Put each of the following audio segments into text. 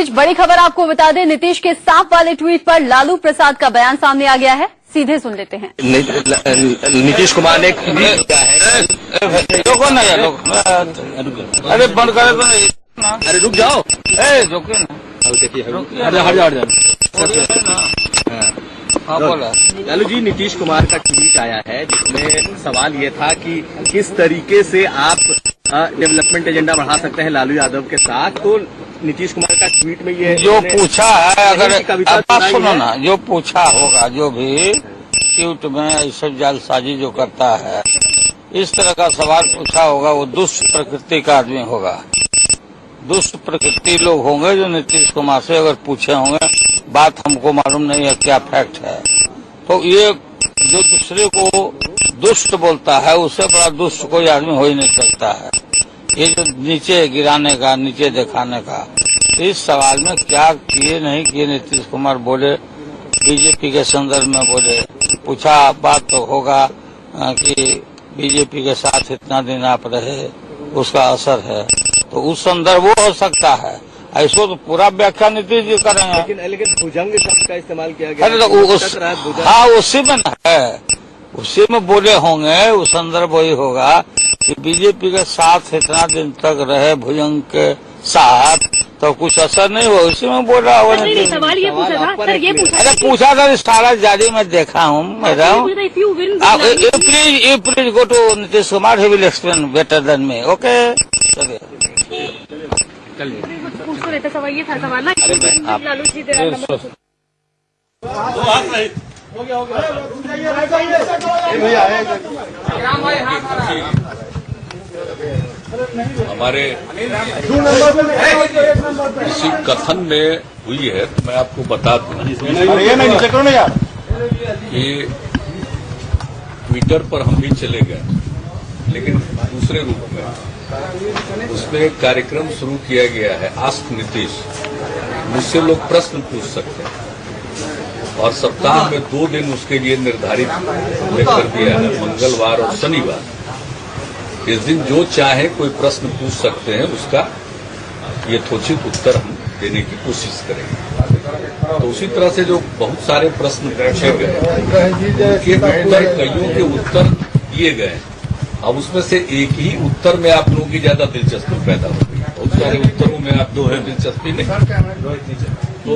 बड़ी खबर आपको बता दें, नीतीश के सांप वाले ट्वीट पर लालू प्रसाद का बयान सामने आ गया है। सीधे सुन लेते हैं। नीतीश कुमार ने ट्वीट किया है। अरे बंद करे तो अरे रुक जाओ, रोके ना, देखिए हट जाओ। हाँ बोला। लालू जी, नीतीश कुमार का ट्वीट आया है जिसमें सवाल ये था कि किस तरीके से आप डेवलपमेंट एजेंडा बढ़ा सकते हैं लालू यादव के साथ। तो नीतीश कुमार का ट्वीट में ये जो पूछा है, अगर आप सुनो ना, जो पूछा होगा, जो भी ट्वीट में ऐसा जालसाजी जो करता है, इस तरह का सवाल पूछा होगा, वो दुष्ट प्रकृति का आदमी होगा। दुष्ट प्रकृति लोग होंगे जो नीतीश कुमार से अगर पूछे होंगे। बात हमको मालूम नहीं है क्या फैक्ट है। तो ये जो दूसरे को दुष्ट बोलता है, उससे बड़ा दुष्ट कोई आदमी हो ही नहीं सकता है। ये जो नीचे गिराने का, नीचे दिखाने का, इस सवाल में क्या किए नहीं किए नीतीश कुमार बोले, बीजेपी के संदर्भ में बोले। पूछा बात तो होगा कि बीजेपी के साथ इतना दिन आप रहे, उसका असर है, तो उस संदर्भ वो हो सकता है। ऐसो तो पूरा व्याख्या नीतीश जी करेंगे। लेकिन भुजंग शब्द का इस्तेमाल किया गया। अरे तो हाँ, उसी में ना है, उसी में बोले होंगे। उस संदर्भ वही होगा कि बीजेपी के साथ इतना दिन तक रहे, भुजंग के साथ, तो कुछ असर नहीं हुआ, उसी में बोल रहा होगा। सवाल ये पूछा था सर, ये पूछा अरे पूछा था, स्टार जारी में देखा हूँ मैं। Please go to Nitish Kumar, he will explain better than me. Okay, चलिए। पूछ रहे थे सवाल, ये था सवाल ना, लालू जी हमारे किसी कथन में हुई है, तो मैं आपको बता दूं कि ट्विटर पर हम भी चले गए, लेकिन दूसरे रूप में। उसमें एक कार्यक्रम शुरू किया गया है, आस्क नीतीश। मुझसे लोग प्रश्न पूछ सकते हैं और सप्ताह में 2 दिन उसके लिए निर्धारित कर दिया है, मंगलवार और शनिवार। इस दिन जो चाहे कोई प्रश्न पूछ सकते हैं, उसका यथोचित उत्तर हम देने की कोशिश करेंगे। तो उसी तरह से जो बहुत सारे प्रश्न पूछे गए, उनके उत्तर, कईयों के उत्तर दिए गए। अब उसमें से एक ही उत्तर में आप लोगों की ज्यादा दिलचस्पी पैदा हो गई। बहुत सारे उत्तरों में आप दो है दिलचस्पी नहीं। तो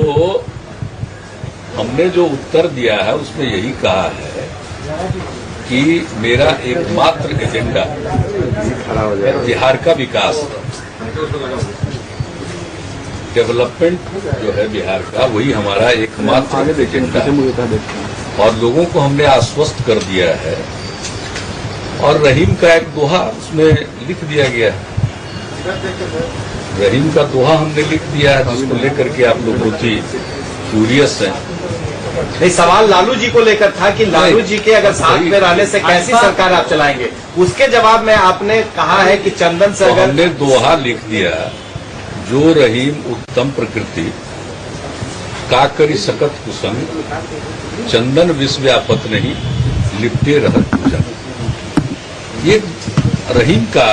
हमने जो उत्तर दिया है उसमें यही कहा है कि मेरा एकमात्र एजेंडा बिहार का विकास, डेवलपमेंट जो है बिहार का, वही हमारा एकमात्र एजेंडा। और लोगों को हमने आश्वस्त कर दिया है। और रहीम का एक दोहा उसमें लिख दिया गया है। रहीम का दोहा हमने लिख दिया है, जिसको लेकर के आप लोग बहुत ही क्यूरियस हैं। नहीं, सवाल लालू जी को लेकर था कि लालू जी के अगर साथ में रहने से कैसी सरकार आप चलाएंगे। उसके जवाब में आपने कहा है कि चंदन से अगर हमने दोहा लिख दिया, जो रहीम उत्तम प्रकृति का करी सकत कुसंग, चंदन विश्व व्यापत नहीं लिपटे रहत भुजंग। ये रहीम का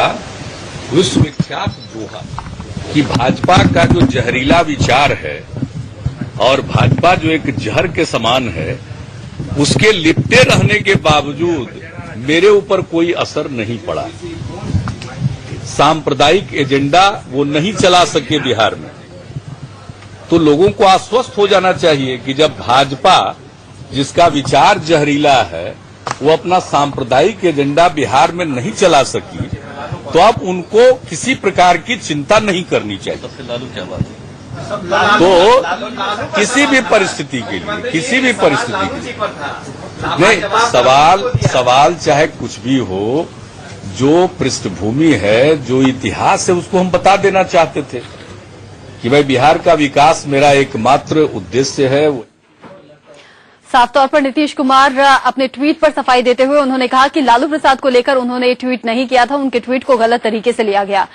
विश्वविख्यात दोहा कि भाजपा का जो जहरीला विचार है और भाजपा जो एक जहर के समान है, उसके लिपटे रहने के बावजूद मेरे ऊपर कोई असर नहीं पड़ा। सांप्रदायिक एजेंडा वो नहीं चला सके बिहार में। तो लोगों को आश्वस्त हो जाना चाहिए कि जब भाजपा, जिसका विचार जहरीला है, वो अपना सांप्रदायिक एजेंडा बिहार में नहीं चला सकी, तो अब उनको किसी प्रकार की चिंता नहीं करनी चाहिए। लालू क्या बात है? तो किसी भी परिस्थिति के लिए, किसी भी परिस्थिति के लिए नहीं, सवाल चाहे कुछ भी हो, जो पृष्ठभूमि है, जो इतिहास है, उसको हम बता देना चाहते थे कि भाई बिहार का विकास मेरा एकमात्र उद्देश्य है। साफ तौर पर नीतीश कुमार अपने ट्वीट पर सफाई देते हुए उन्होंने कहा कि लालू प्रसाद को लेकर उन्होंने ट्वीट नहीं किया था, उनके ट्वीट को गलत तरीके से लिया गया।